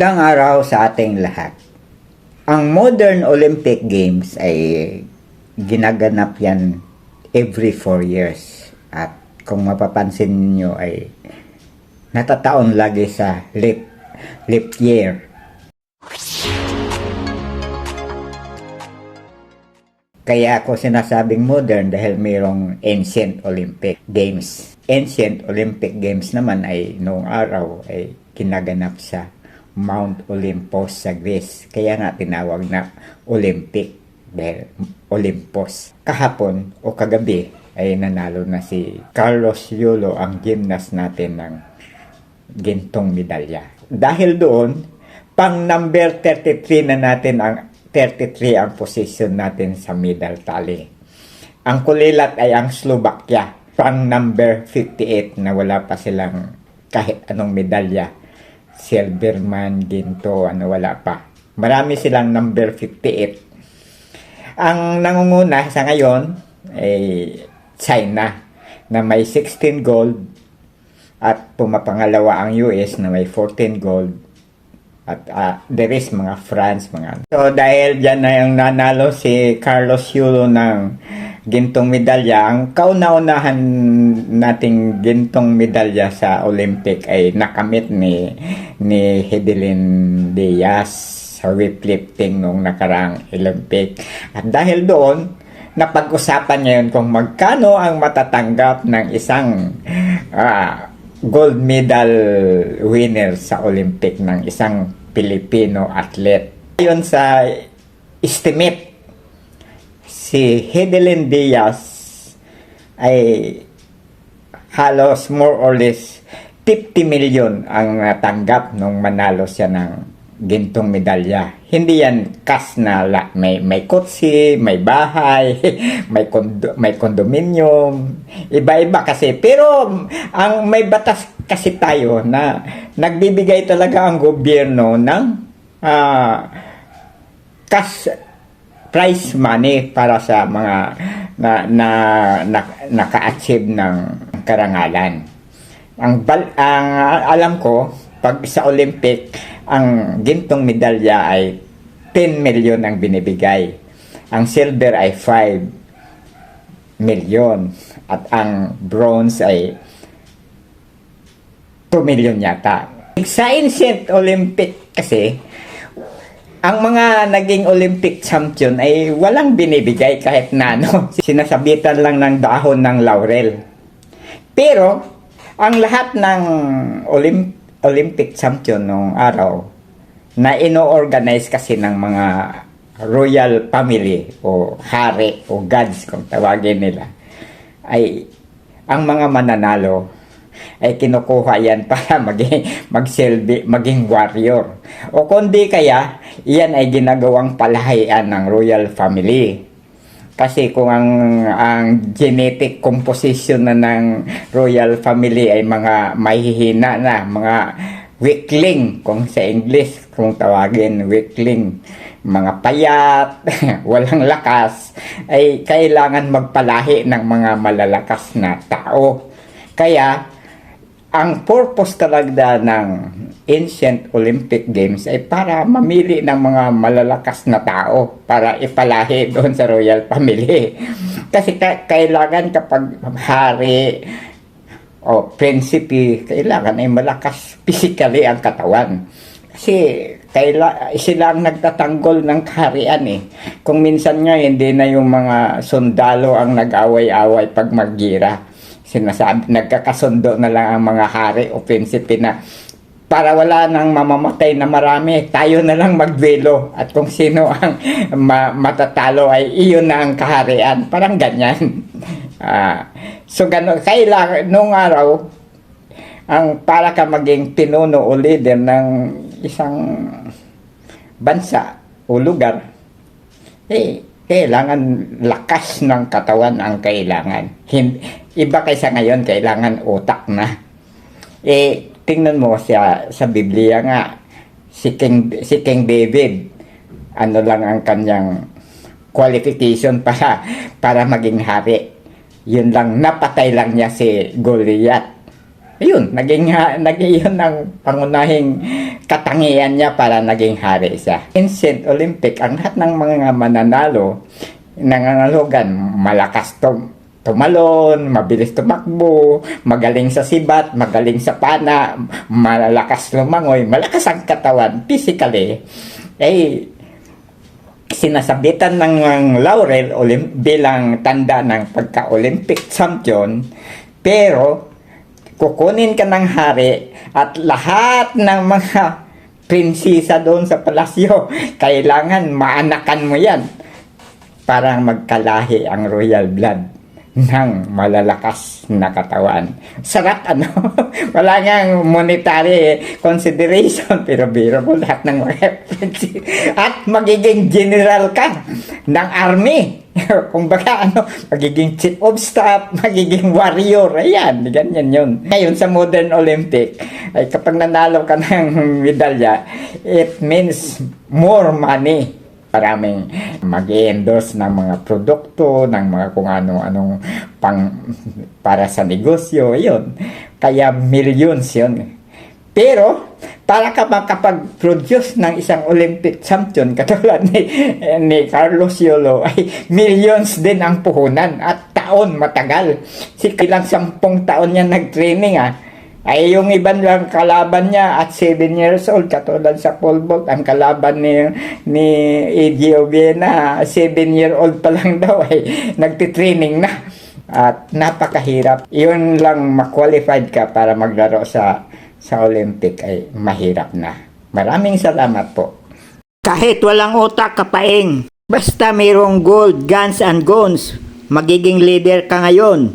Magandang araw sa ating lahat. Ang modern Olympic Games ay ginaganap yan every 4 years. At kung mapapansin niyo ay natataon lagi sa leap year. Kaya ako sinasabing modern dahil mayroong ancient Olympic Games. Ancient Olympic Games naman ay noong araw ay ginaganap sa Mount Olympus sa Greece. Kaya nga tinawag na Olympic dahil Olympus. Kahapon o kagabi ay nanalo na si Carlos Yulo, ang gymnast natin, ng gintong medalya. Dahil doon, pang number 33 na natin ang 33 ang position natin sa medal tally. Ang kulilat ay ang Slovakia, pang number 58 na wala pa silang kahit anong medalya. Silver man, ginto, wala pa. Marami silang number 58. Ang nangunguna sa ngayon ay China na may 16 gold at pumapangalawa ang US na may 14 gold at the rest mga France, mga. So dahil dyan na yung nanalo si Carlos Yulo ng gintong medalya, ang kauna-unahan nating gintong medalya sa Olympic ay nakamit ni Hedelin Diaz sa weightlifting nung nakaraang Olympic. At dahil doon, napag-usapan ngayon kung magkano ang matatanggap ng isang gold medal winner sa Olympic ng isang Pilipino athlete. Ayon sa estimate, si Hedelin Diaz ay halos more or less 50 million ang natanggap nung manalo siya ng gintong medalya. Hindi yan cash na may kotse, may bahay, may condominium, iba-iba kasi. Pero ang may batas kasi tayo na nagbibigay talaga ang gobyerno ng cash prize money para sa mga naka-achieve ng karangalan. Ang alam ko, pag sa Olympic, ang gintong medalya ay 10 million ang binibigay. Ang silver ay 5 million. At ang bronze ay 2 million yata. Sa ancient Olympic kasi, ang mga naging Olympic champion ay walang binibigay kahit na ano. Sinasabitan lang ng dahon ng laurel. Pero, ang lahat ng Olympic champion nung araw na ino-organize kasi ng mga royal family o hari o gods kung tawagin nila, ay ang mga mananalo ay kinukuha yan para maging warrior. O kundi kaya, yan ay ginagawang palahian ng royal family. Kasi kung ang genetic composition na ng royal family ay mga mahihina na, mga weakling, kung sa English, kung tawagin weakling, mga payat, walang lakas, ay kailangan magpalahi ng mga malalakas na tao. Kaya, ang purpose talaga ng ancient Olympic Games ay para mamili ng mga malalakas na tao para ipalahi doon sa royal family. Kasi kailangan kapag hari o prinsipe, kailangan ay malakas physically ang katawan. Kasi sila ang nagtatanggol ng kaharian eh. Kung minsan nga hindi na yung mga sundalo ang nag-away-away pag maggira. Sinasabi, nagkakasundo na lang ang mga hari o prinsipe na para wala nang mamamatay na marami, tayo na lang magduelo at kung sino ang matatalo ay iyon na ang kaharian. Parang ganyan. So gano'n, kailangan nung araw, para ka maging pinuno o leader ng isang bansa o lugar, kailangan lakas ng katawan ang kailangan. Iba kaysa ngayon, kailangan utak na. Tingnan mo sa Biblia nga, si King David, ano lang ang kanyang qualification para maging hari. Yun lang, napatay lang niya si Goliath. Ayun, naging yun ang pangunahing katangian niya para naging hari siya. Ancient Olympic, ang lahat ng mga mananalo, nangangalogan, malakas tumalon, mabilis tumakbo, magaling sa sibat, magaling sa pana, malakas lumangoy, malakas ang katawan, physically, sinasabitan ng laurel bilang tanda ng pagka-Olympic champion, pero kukunin ka ng hari at lahat ng mga prinsesa doon sa palasyo, kailangan maanakan mo yan para magkalahi ang royal blood ng malalakas na katawan. Sarap, ano? Wala ngang monetary consideration, pero biro mo lahat ng mga at magiging general ka ng army. Kung baka magiging chief of staff, magiging warrior, ayan, ganyan yun. Ngayon sa modern Olympic, ay kapag nanalo ka ng medalya, it means more money. Maraming mag-endorse ng mga produkto, ng mga kung anong para sa negosyo, yun. Kaya millions yun. Pero, para ka makapag-produce ng isang Olympic champion, katulad ni Carlos Yolo, ay millions din ang puhunan at taon matagal. Ilang 10 taon niya nag-training, ay yung iban lang kalaban niya at 7 years old, katulad sa pole vault, ang kalaban ni Eddie Obiena, 7-year-old pa lang daw ay nagtitraining na. At napakahirap. Yun lang ma-qualified ka para maglaro sa Olympic ay mahirap na. Maraming salamat po. Kahit walang utak kapaing, basta mayroong gold, guns and guns, magiging leader ka ngayon.